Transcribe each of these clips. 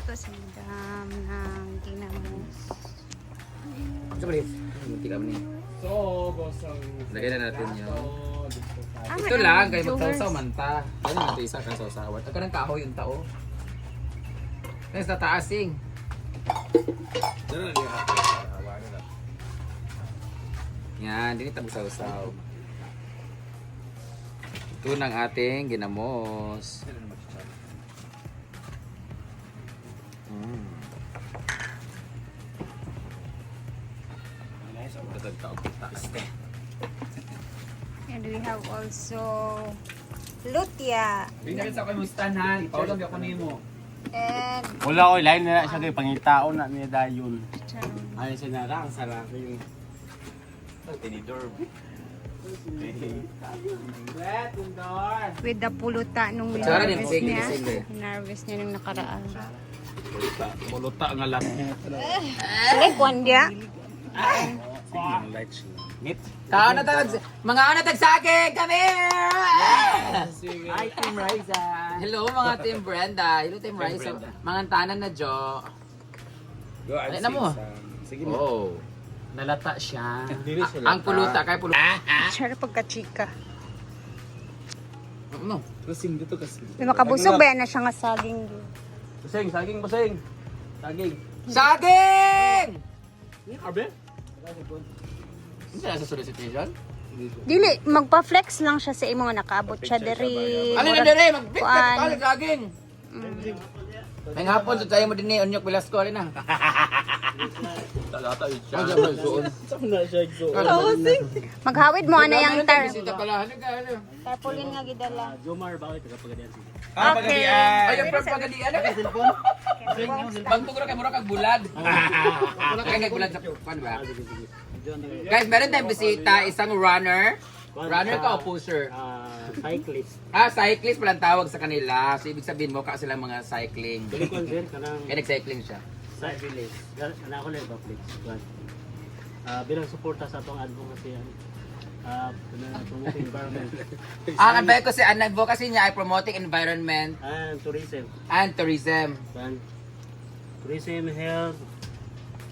Nagluto si Madam ng ginamos. Coba lihat. Tingnan ni. So, bosang... Lagyan na natin yun. Ah, Ito may lang, ang kayo viewers. magtawsaw manta. Ano natin isa ka sawsawan. Ito ka ng kahoy yung tao. Tapos nataasing. Yan, din ito sawsaw. Ito ng ating ginamos. And we have also lutia. Tingnan sa kayo mustahan. Paulang ako nimo. And Wala ko, lain na siya kay pangitao na niya dayon. charon. Ay, siya na lang, sarap yung... Tinidor. With the puluta nung Charon, hinarvest yung niya. sige. Hinarvest niya nung nakaraan. Muluta nga lang. Like one dia. Meat. Tao na tag mga ano tagsake kami. Hi, Team Riza. Hello mga Team Brenda. Hello Team Riza. Mga tanan na Jo. Go, Ay, na mo. Sige Oh. Nalata siya. Ang puluta kay puluta. Sure pagka-chika. Ano? Kasing dito kasi. May makabusog ba yan na siya nga saging? Basing, saging, basing. Saging. Saging! Arbe? Hindi na sa solicitation. Dili, magpa-flex lang siya sa imo nga nakaabot siya diri. Ano na dire mag-bit Kuan. ka saging. May hapon sa tayo mo din ni Onyok Velasco rin na. Talata yun siya. Ang sabay suon. Saan na siya go? Maghawid mo ana yang Bisita pala. Ano ka ano? tarpaulin nga gidala. Jomar, bakit tagapagadian siya? Okay. Ayun pa pagadian na. Bantog ra kay mura kag bulad. Mura kay bulad sa pan ba? Guys, meron tayong bisita, isang runner. Runner ka o pusher? Cyclist. Cyclist palang tawag sa kanila. So, ibig sabihin mo ka silang mga cycling. Bilikon sir, kanang Kaya nag-cycling siya. cyclist. Anak ko lang ba, please? Bilang suporta sa atong advocacy, promote environment Ang advice ko si ang advocacy niya ay promoting environment and tourism. and tourism. Tourism, health,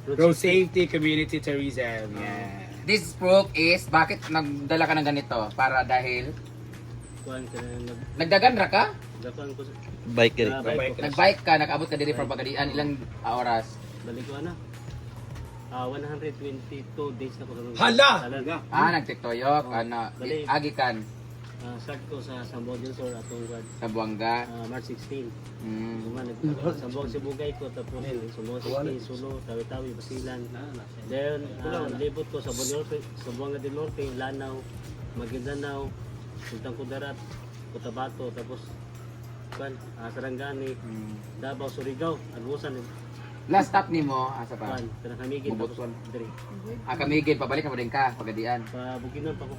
Road safety, community tourism. Yeah. This proof is, bakit nagdala ka ng ganito? Para dahil, kuan ka na nagdagan ra ka? nagdakuan ko sa Bike bike ko. Nag-bike ka, nag-abot ka diri from Pagadian, ilang oras? Balik ko na. 122 days na ko sa Hala! Talaga. Nagtiktoyok, Bali. agikan Start ko sa Sambuang del Sur atong sa Buanga. March 16. Mm. Sambuang Sibugay ko tapos Sambuang City, Sulo, Tawi-Tawi, Basilan. Then libot ko sa Buanga del Norte, Lanao, Maguindanao, Sultan Kudarat, Cotabato, tapos Sarangani, Davao, Surigao, Agusan, Last stop ni mo, asa pa? Tanakhamigin, tapos Bubutson. Diri. Kamigin, pabalik ka mo din ka, Pagadian. Pa Bukidnon pa ko.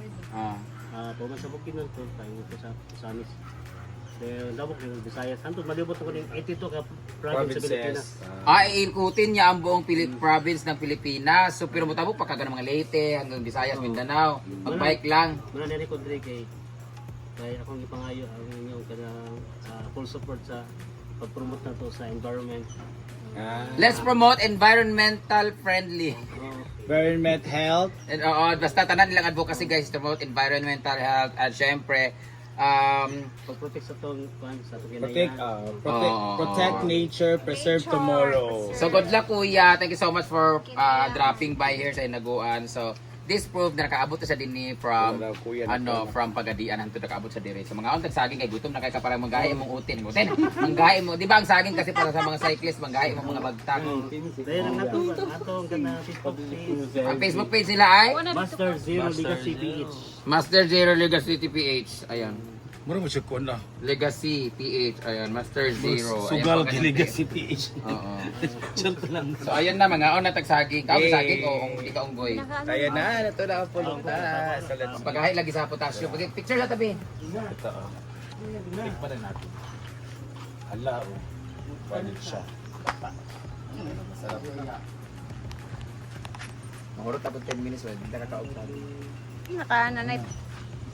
Puman sa Bukidnon to, paingon ko sa Samis. Then dabok ng Visayas. Anto malibot ko ng 82 ka province sa Pilipinas. Iikutin niya ang buong province ng Pilipinas. So, pero mutabok pa kaga ng mga Leyte, hanggang Visayas, Mindanao. Mag-bike lang. Muna nani ko diri kay akong ipangayo ang inyong kanang full support sa pag-promote na to sa environment. Let's promote environmental friendly. Environment, health. And, basta tanan nilang advocacy guys to promote environmental health at syempre Pag-protect sa tong sa tong Protect, kinaiyan. protect nature, preserve tomorrow. so good luck kuya. Thank you so much for dropping by here sa Inaguan. So this proof na nakaabot na siya din ni from from Pagadian hangtod nakaabot sa dire. So mga untag saging kay gutom na kay ka para manggahi mong utin. Manggahi mo, di ba ang saging kasi para sa mga cyclist manggahi mo mga bagtag. Dahil ang atong kana Facebook page, Ang Facebook page nila ay Master Zero Legacy PH. Master Zero Legacy PH. Ayan. Mura mo siya kuwan na. Legacy PH. Ayan, Master Zero. Ayan, Sugal pagka- giligay si PH. Oo. Siyempre lang. So ayan na mga on natag saging. Kao Yay. saging o hindi ka unggoy. Kaya na, ito na ang pulunta. So let's Pagkahay lagi sa potassium. Picture sa tabi. ito. Tikman na natin. Hala, oh. Palit siya. Masarap. Mahurot tapos 10 minutes wala. Hindi ka kaugtag. Naka nanay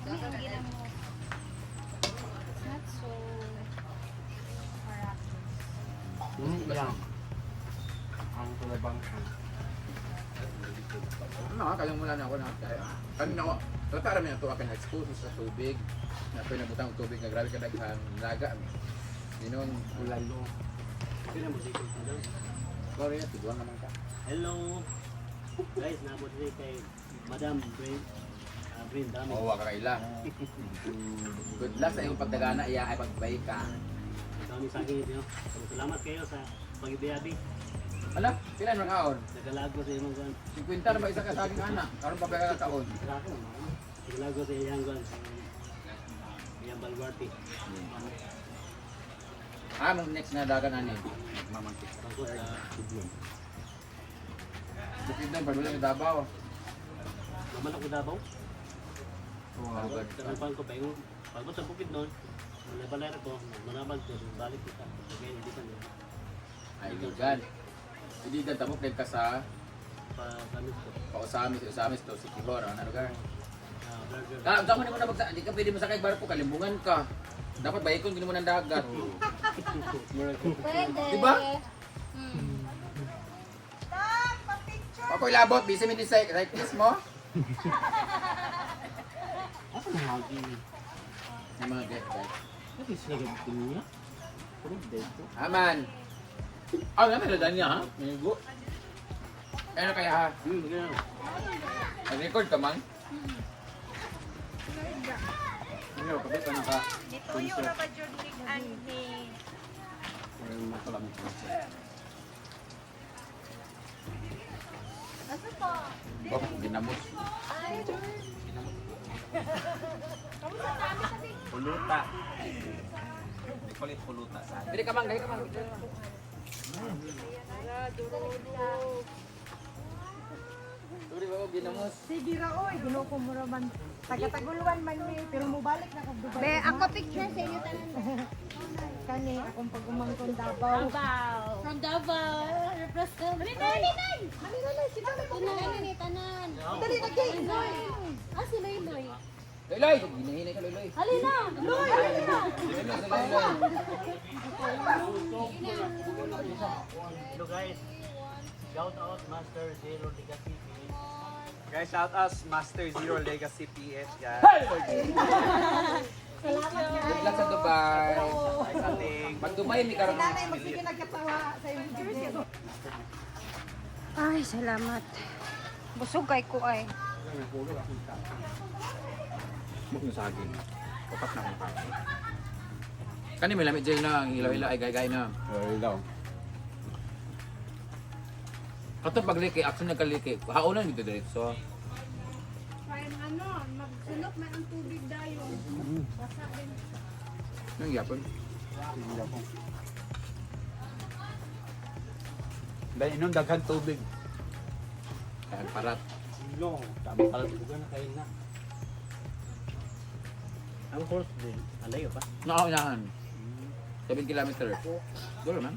Not so harap. Yan. Ang tulabang. Ano, kalimula na ako na. Kanina ako, tatara mo yung tuwa ka na-expose sa tubig. Na pinabutang ang tubig na grabe ka daghang laga. Yun Ulalo. Kaya mo dito daw. sorry, tiguan naman ka. Hello. Guys, nabot din kay Madam Brain. Brain dami. Oo, kakaila. Good luck sa iyong pagdagana, iya ay pagbay ka. Dami sa akin niyo. Salamat kayo sa pag-ibiyabi. Ala, pila na kaon? Nagalago sa imong gan. 50 na ba isa ka sa aking anak? Karon pa ba ka kaon? Nagalago sa iyang gan. Iyang balwarte. Ah, mong next na dagan ani. Mamangkit. Bangko sa Tudlon. Bukid na, pagwala ng Davao. Naman ako Davao. Alugad. Tanong ko pa yung pagod sa bukid noon. Wala ko, manabag ko, balik kita. Okay, hindi pa niya. Ay, lugan. Hindi ka tamok din ka sa Pag-gamit ko. Usamis to, si Kihor, ano lugar? Burger. Saan mo naman na hindi ka pwede masakay barko, kalimbungan ka. Dapat bayikon gino mo ng dagat. Pwede. Diba? Papoy labot, busy mo din sa cyclist mo? Asa na hagi? Yung mga get guys. Kasi sila gamit niya. Puro dito. Aman. Ah, naman na niya ha? Minggo. Ano kaya ha? Ganyan. Nag-record ka man? Ano, kapit ka na ka? Oh, ginamos. Puluta. They call it puluta sa atin. Dili ka man, dili ka man. Sorry ba, ginamos. Sige ra oy, ginoko mo raman. Taga-taguluan man mi, pero mubalik na kag Dubai. Be, ako picture sa inyo tanan. Kani akong pagumangkon Davao. From Davao. Represent. Ninay! Ninay! Si tanan ni tanan. Dali na kay Loy. Ah, si Loy. Loy, ginahinay ka Loy. Halina! Loy! Halina! Hello guys. Shout out Master Zero Legacy. Guys, shout us Master Zero Legacy PH, guys. Good luck sa Dubai. Nice ating. Pag Dubai, may karoon. Nanay mo sige nagkatawa sa imong video. Ay, salamat. Busog kay ko ay. Buk na saging. Upat na kong kani may lamit dyan na, ang ilaw-ilaw ay gay-gay na. Ilaw. Kato pagliki, action na kaliki. Haunan dito diretso. Kain ano, magsunok man ang tubig dayon. Basa din. Nang yapon. Dahil inom daghan tubig. Kaya parat. Long. Tama pala bukan na kain na. Ang course din. Alayo pa. Nakaunahan. 7 kilometer. Dulo man.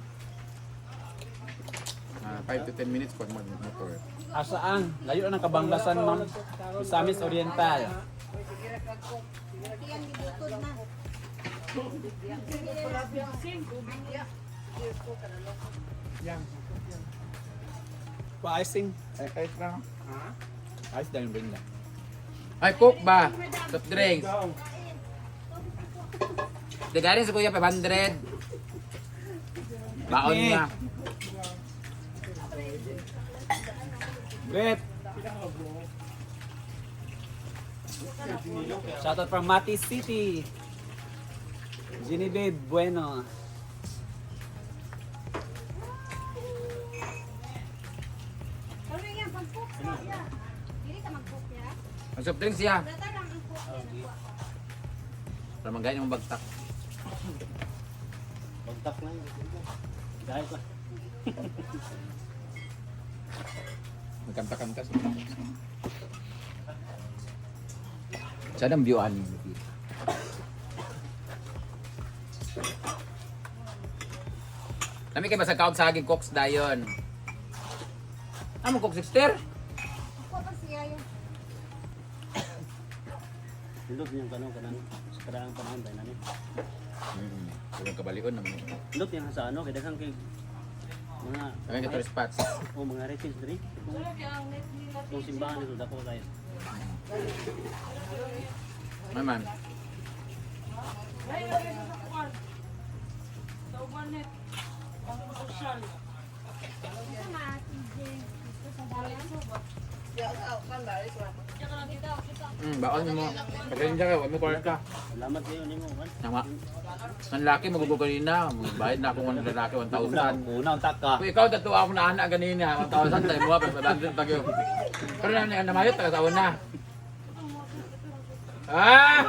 5 to 10 minutes pag mag-motor. Asaan? Layo na ng Kabanglasan, ma'am. Misamis Oriental. Pa-icing. Ice na. Ice dahil bring na. Ay, coke ba? Soft drinks. Dagarin sa kuya 500. Baon niya. Great. Shoutout from Mati City. Genevieve Bueno. Ano yan pagpuk ya? Dili ka magpuk ya. Ang soft drinks siya. Data lang ang puk. Para magayin yung bagtak. Bagtak lang. Dahil pa. Magkanta-kanta siya. Saan ang view ani? Nami kay basa kaog sa aging cooks dayon. Amo cook sister? Ako pa siya yung Hindot niya kanang sa karaang panahon tayo namin. Huwag kabalion naman. Hindot niya sa ano, kaya daghang kay mga Kami ka tourist spots. o mga retreats diri. Kung simbahan nito dako kayo. Naman. Baon mo. Pagkain ka, huwag mo kulit ka. Salamat kayo nimo kan. Tama. Ang laki magugugunin na. Bayad na akong lalaki 1,000. Una, untak ka. Kung ikaw tatuwa ako na anak ganina, 1,000 tayo mo, 500 pag yun. Pero na namayot, taga-taon na. Ah!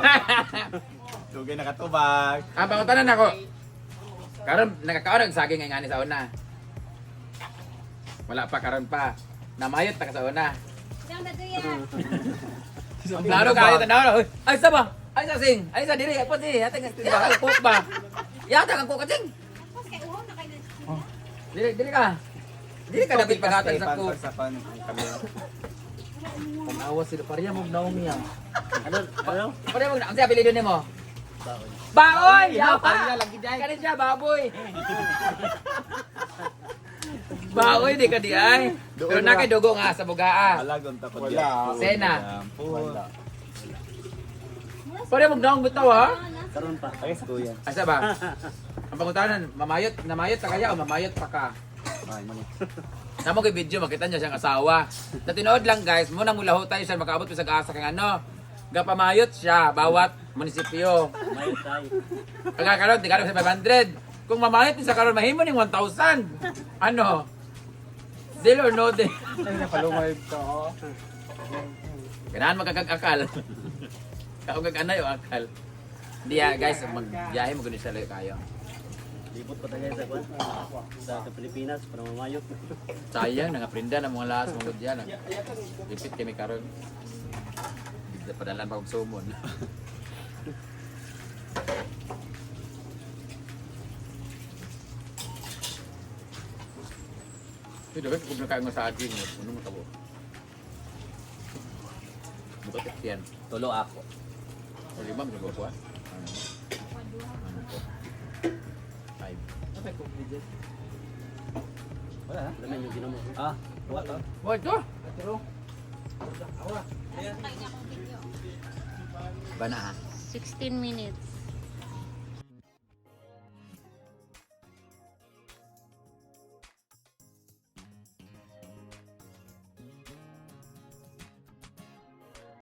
Dugay nakatubag. Ang pangutanan ako. Karon nakakaon ang saging nga ni sa una. Wala pa karon pa. Namayot ta ka sa una. Diyan na to yan. Klaro kayo tanaw. Ay sa ba? Ay sa sing. Ay sa diri. Ay po diri. Hatang ba cook ba? Yata kang cook kating. Tapos kay uho na kayo na. Diri ka. Diri ka dapat paghatag sa cook. Pagsapan ang kamera. Kung awas sila pariya mo Naomi ah. Ano? Pariya mo na. Ang apelyido nimo? Baon. Baoy! Yawa! Pariya lagi dai. Kani siya baboy. Baoy di ka di ay. Pero nakay dugo nga sa bugaa. Alag unta ko Wala. Sena. Wala. Pare mo daong bitaw ha. Karon pa. Ay, kuya. Asa ba? Ang pangutanan, namayot pa kaya o mamayot pa ka? Ay, mani. Namo kay video makita niya siyang asawa. Na tinuod lang guys, muna mulaho tayo siya makaabot sa asa kang ano. Gapamayot siya bawat munisipyo. Mayot tayo. Pagkakaroon, di karoon sa 500. Kung mamayot sa karoon, mahimo ning 1,000. Ano? Deal or no deal? Ay, napalungay ka. Kailangan magkakakal. Kaugag anay o akal. Hindi guys, magbiyahe mo ganun siya layo kayo. Libot pa tayo sa kwan. Sa Pilipinas para mamayot. Sayang, nangaprinda ng mga lahas mga dyan. Lipit kami karon. Hindi padalan pa kong sumon. Ito dapat kung nakain mo sa aging mo. Ano mo tabo? Butot yan. Tulo ako. O 5 mo ko ah. Ano po? 5. Wala na. Laman yung ginamo. Ah, wala. Boy, ito! Bana ha? 16 minutes.